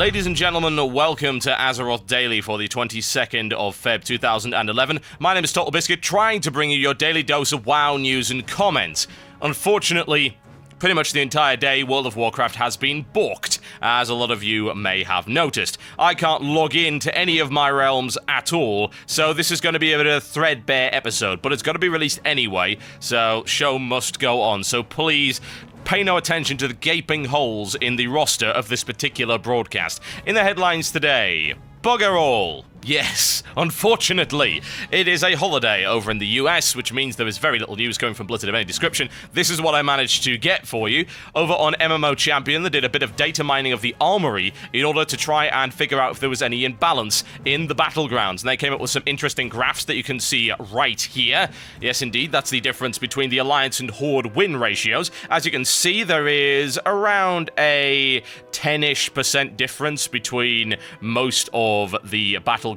Ladies and gentlemen, welcome to Azeroth Daily for the 22nd of Feb 2011. My name is TotalBiscuit, trying to bring you your daily dose of WoW news and comments. Unfortunately, pretty much the entire day, World of Warcraft has been balked, as a lot of you may have noticed. I can't log in to any of my realms at all, so this is going to be a bit of a threadbare episode, but it's got to be released anyway, so show must go on. So please, pay no attention to the gaping holes in the roster of this particular broadcast. In the headlines today, bugger all. Yes, unfortunately, it is a holiday over in the US, which means there is very little news coming from Blizzard of any description. This is what I managed to get for you. Over on MMO Champion, they did a bit of data mining of the armoury in order to try and figure out if there was any imbalance in the battlegrounds. And they came up with some interesting graphs that you can see right here. Yes, indeed, that's the difference between the Alliance and Horde win ratios. As you can see, there is around a 10-ish% difference between most of the battlegrounds.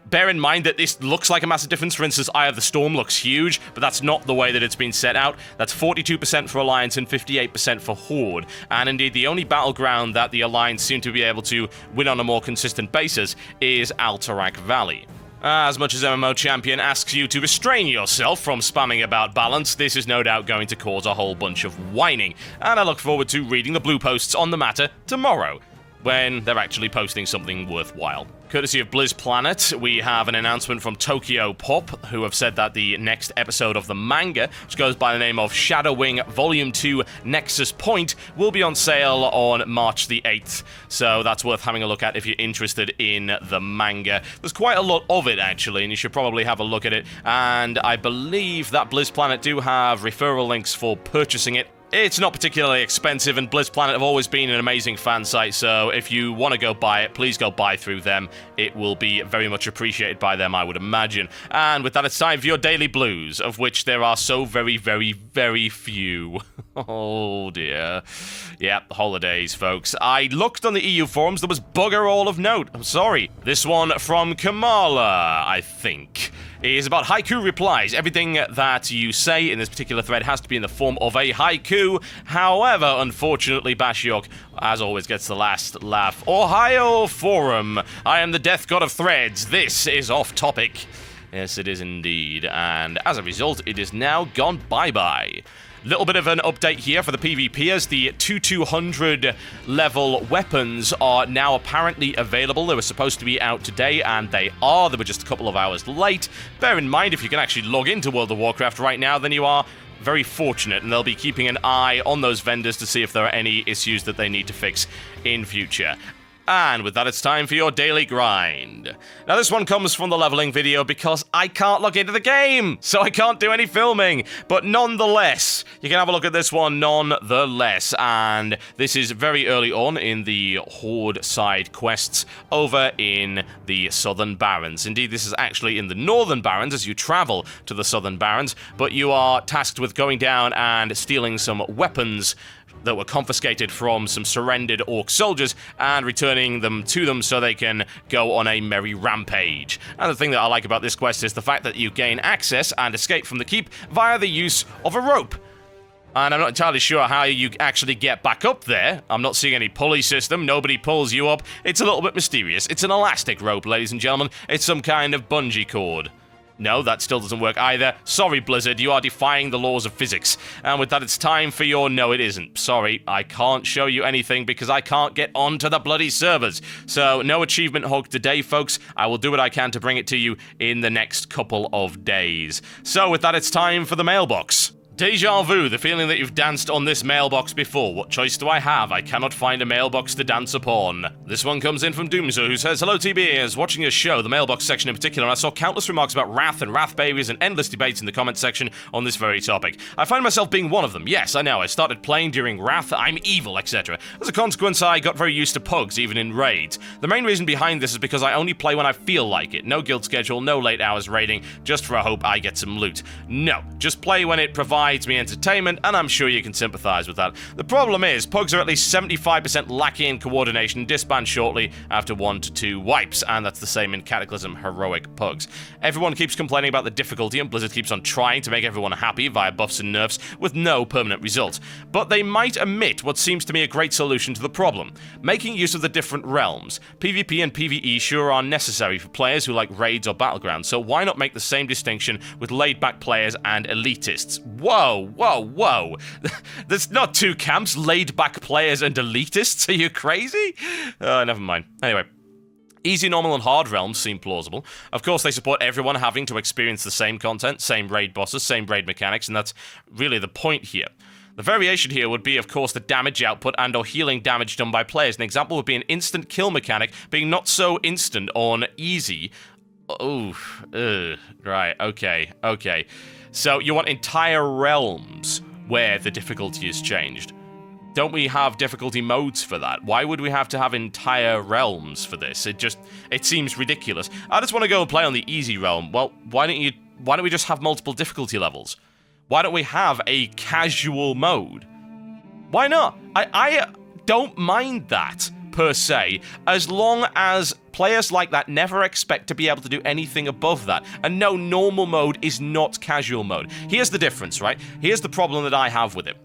Bear in mind that this looks like a massive difference. For instance, Eye of the Storm looks huge, but that's not the way that it's been set out. That's 42% for Alliance and 58% for Horde. And indeed, the only battleground that the Alliance seem to be able to win on a more consistent basis is Alterac Valley. As much as MMO Champion asks you to restrain yourself from spamming about balance, this is no doubt going to cause a whole bunch of whining. And I look forward to reading the blue posts on the matter tomorrow, when they're actually posting something worthwhile. Courtesy of Blizz Planet, we have an announcement from Tokyo Pop, who have said that the next episode of the manga, which goes by the name of Shadowwing Volume 2 Nexus Point, will be on sale on March the 8th. So that's worth having a look at if you're interested in the manga. There's quite a lot of it, actually, and you should probably have a look at it. And I believe that Blizz Planet do have referral links for purchasing it. It's not particularly expensive, and Blizz Planet have always been an amazing fan site, so if you want to go buy it, please go buy through them. It will be very much appreciated by them, I would imagine. And with that, it's time for your daily blues, of which there are so very, very, very few. Oh dear. Yep, holidays, folks. I looked on the EU forums, there was bugger all of note. I'm sorry. This one from Kamala, I think, is about haiku replies. Everything that you say in this particular thread has to be in the form of a haiku. However, unfortunately, Bashiok, as always, gets the last laugh. Ohio Forum. I am the death god of threads. This is off topic. Yes, it is indeed. And as a result, it is now gone bye-bye. Little bit of an update here for the PvP, as the 200 level weapons are now apparently available. They were supposed to be out today, and they are. They were just a couple of hours late. Bear in mind, if you can actually log into World of Warcraft right now, then you are very fortunate, and they'll be keeping an eye on those vendors to see if there are any issues that they need to fix in future. And with that, it's time for your daily grind. Now, this one comes from the leveling video because I can't log into the game, so I can't do any filming. But nonetheless, you can have a look at this one nonetheless. And this is very early on in the Horde side quests over in the Southern Barrens. Indeed, this is actually in the Northern Barrens as you travel to the Southern Barrens, but you are tasked with going down and stealing some weapons that were confiscated from some surrendered orc soldiers and returning them to them so they can go on a merry rampage. And the thing that I like about this quest is the fact that you gain access and escape from the keep via the use of a rope. And I'm not entirely sure how you actually get back up there. I'm not seeing any pulley system. Nobody pulls you up. It's a little bit mysterious. It's an elastic rope, ladies and gentlemen. It's some kind of bungee cord. No, that still doesn't work either. Sorry, Blizzard, you are defying the laws of physics. And with that, it's time for your no, it isn't. Sorry, I can't show you anything because I can't get onto the bloody servers. So, no achievement hog today, folks. I will do what I can to bring it to you in the next couple of days. So, with that, it's time for the mailbox. Deja vu, the feeling that you've danced on this mailbox before. What choice do I have? I cannot find a mailbox to dance upon. This one comes in from Doomzo, who says, "Hello TB, as watching your show, the mailbox section in particular, I saw countless remarks about wrath and wrath babies and endless debates in the comment section on this very topic. I find myself being one of them. Yes, I know, I started playing during wrath, I'm evil, etc. As a consequence, I got very used to pugs, even in raids. The main reason behind this is because I only play when I feel like it. No guild schedule, no late hours raiding, just for a hope I get some loot. No, just play when it provides provides me entertainment, and I'm sure you can sympathize with that. The problem is, pugs are at least 75% lacking in coordination and disband shortly after 1 to 2 wipes, and that's the same in Cataclysm Heroic pugs. Everyone keeps complaining about the difficulty, and Blizzard keeps on trying to make everyone happy via buffs and nerfs with no permanent result. But they might omit what seems to me a great solution to the problem, making use of the different realms. PvP and PvE sure are necessary for players who like raids or battlegrounds, so why not make the same distinction with laid-back players and elitists? Whoa, whoa, whoa. There's not two camps, laid-back players and elitists? Are you crazy? Never mind. Anyway. Easy, normal, and hard realms seem plausible. Of course, they support everyone having to experience the same content, same raid bosses, same raid mechanics, and that's really the point here. The variation here would be, of course, the damage output and or healing damage done by players. An example would be an instant kill mechanic being not so instant on easy. Right, okay. So you want entire realms where the difficulty is changed. Don't we have difficulty modes for that? Why would we have to have entire realms for this? It seems ridiculous. I just want to go and play on the easy realm. Well, why don't we just have multiple difficulty levels? Why don't we have a casual mode? Why not? I don't mind that, per se, as long as players like that never expect to be able to do anything above that. And no, normal mode is not casual mode. Here's the difference, right? Here's the problem that I have with it.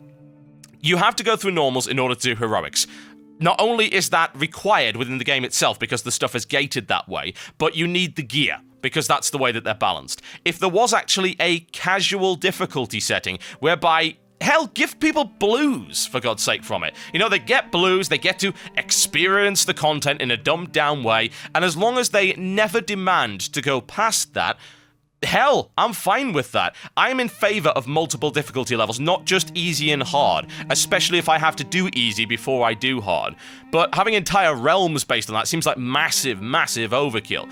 You have to go through normals in order to do heroics. Not only is that required within the game itself because the stuff is gated that way, but you need the gear because that's the way that they're balanced. If there was actually a casual difficulty setting whereby, hell, give people blues, for God's sake, from it. You know, they get blues, they get to experience the content in a dumbed down way, and as long as they never demand to go past that, hell, I'm fine with that. I'm in favor of multiple difficulty levels, not just easy and hard, especially if I have to do easy before I do hard. But having entire realms based on that seems like massive, massive overkill.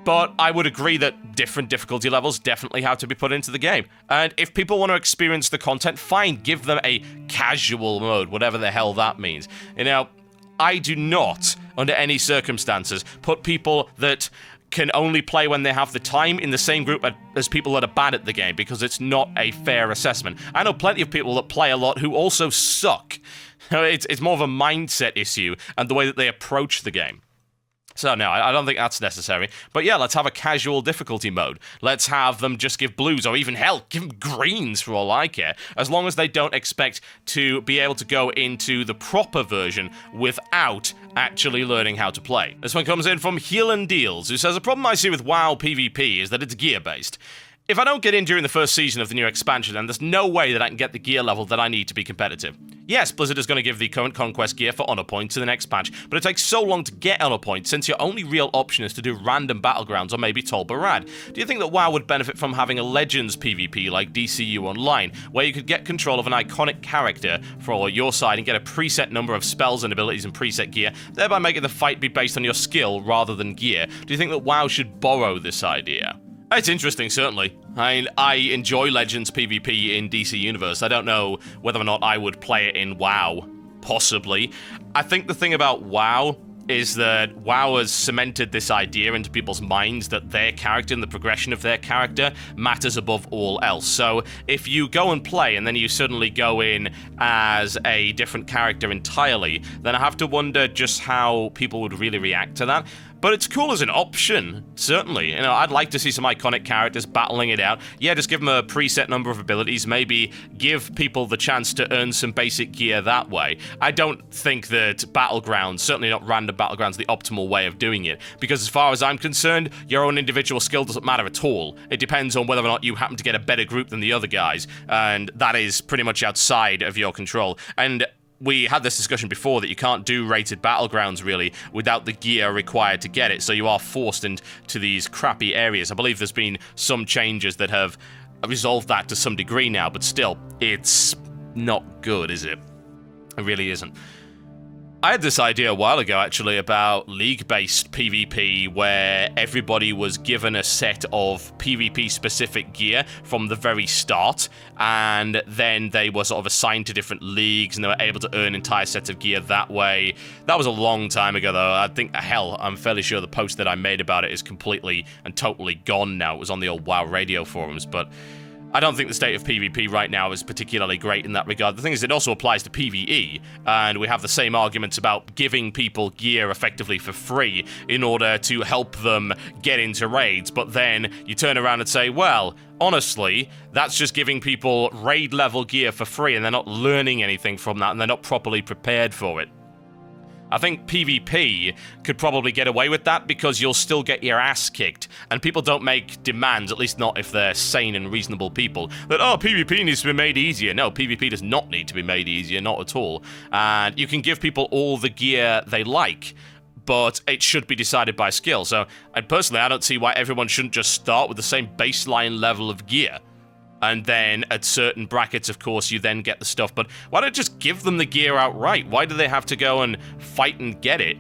But I would agree that different difficulty levels definitely have to be put into the game. And if people want to experience the content, fine, give them a casual mode, whatever the hell that means. You know, I do not, under any circumstances, put people that can only play when they have the time in the same group as people that are bad at the game, because it's not a fair assessment. I know plenty of people that play a lot who also suck. It's more of a mindset issue and the way that they approach the game. So no, I don't think that's necessary. But yeah, let's have a casual difficulty mode. Let's have them just give blues, or even, hell, give them greens for all I care, as long as they don't expect to be able to go into the proper version without actually learning how to play. This one comes in from Heal and Deals, who says, a problem I see with WoW PvP is that it's gear-based. If I don't get in during the first season of the new expansion, then there's no way that I can get the gear level that I need to be competitive. Yes, Blizzard is going to give the current Conquest gear for honor points in the next patch, but it takes so long to get honor points since your only real option is to do random battlegrounds or maybe TotalBiscuit. Do you think that WoW would benefit from having a Legends PvP like DCU Online, where you could get control of an iconic character for your side and get a preset number of spells and abilities and preset gear, thereby making the fight be based on your skill rather than gear? Do you think that WoW should borrow this idea? It's interesting, certainly. I enjoy Legends PvP in DC Universe. I don't know whether or not I would play it in WoW. Possibly. I think the thing about WoW is that WoW has cemented this idea into people's minds that their character and the progression of their character matters above all else. So if you go and play and then you suddenly go in as a different character entirely, then I have to wonder just how people would really react to that. But it's cool as an option, certainly. You know, I'd like to see some iconic characters battling it out. Yeah, just give them a preset number of abilities, maybe give people the chance to earn some basic gear that way. I don't think that battlegrounds, certainly not random battlegrounds, the optimal way of doing it. Because as far as I'm concerned, your own individual skill doesn't matter at all. It depends on whether or not you happen to get a better group than the other guys. And that is pretty much outside of your control. And we had this discussion before that you can't do rated battlegrounds, really, without the gear required to get it, so you are forced into these crappy areas. I believe there's been some changes that have resolved that to some degree now, but still, it's not good, is it? It really isn't. I had this idea a while ago, actually, about League-based PvP, where everybody was given a set of PvP-specific gear from the very start, and then they were sort of assigned to different leagues, and they were able to earn entire sets of gear that way. That was a long time ago, though. I think, hell, I'm fairly sure the post that I made about it is completely and totally gone now. It was on the old WoW Radio forums, but I don't think the state of PvP right now is particularly great in that regard. The thing is, it also applies to PvE, and we have the same arguments about giving people gear effectively for free in order to help them get into raids, but then you turn around and say, well, honestly, that's just giving people raid-level gear for free, and they're not learning anything from that, and they're not properly prepared for it. I think PvP could probably get away with that because you'll still get your ass kicked, and people don't make demands, at least not if they're sane and reasonable people, that, oh, PvP needs to be made easier. No, PvP does not need to be made easier, not at all. And you can give people all the gear they like, but it should be decided by skill. So, personally, I don't see why everyone shouldn't just start with the same baseline level of gear. And then at certain brackets, of course, you then get the stuff. But why don't just give them the gear outright? Why do they have to go and fight and get it?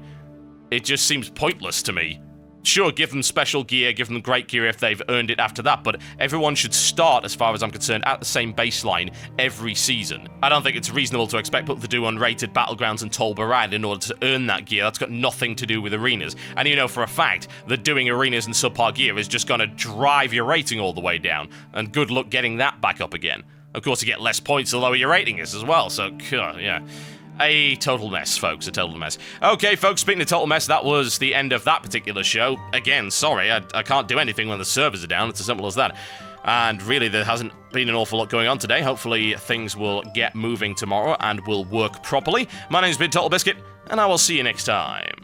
It just seems pointless to me. Sure, give them special gear, give them great gear if they've earned it after that, but everyone should start, as far as I'm concerned, at the same baseline every season. I don't think it's reasonable to expect people to do unrated Battlegrounds and Tolbarad in order to earn that gear. That's got nothing to do with arenas. And you know for a fact that doing arenas and subpar gear is just going to drive your rating all the way down, and good luck getting that back up again. Of course, you get less points the lower your rating is as well, so, yeah. A total mess, folks, a total mess. Okay, folks, speaking of total mess, that was the end of that particular show. Again, sorry, I can't do anything when the servers are down, it's as simple as that. And really, there hasn't been an awful lot going on today. Hopefully, things will get moving tomorrow and will work properly. My name's been TotalBiscuit, and I will see you next time.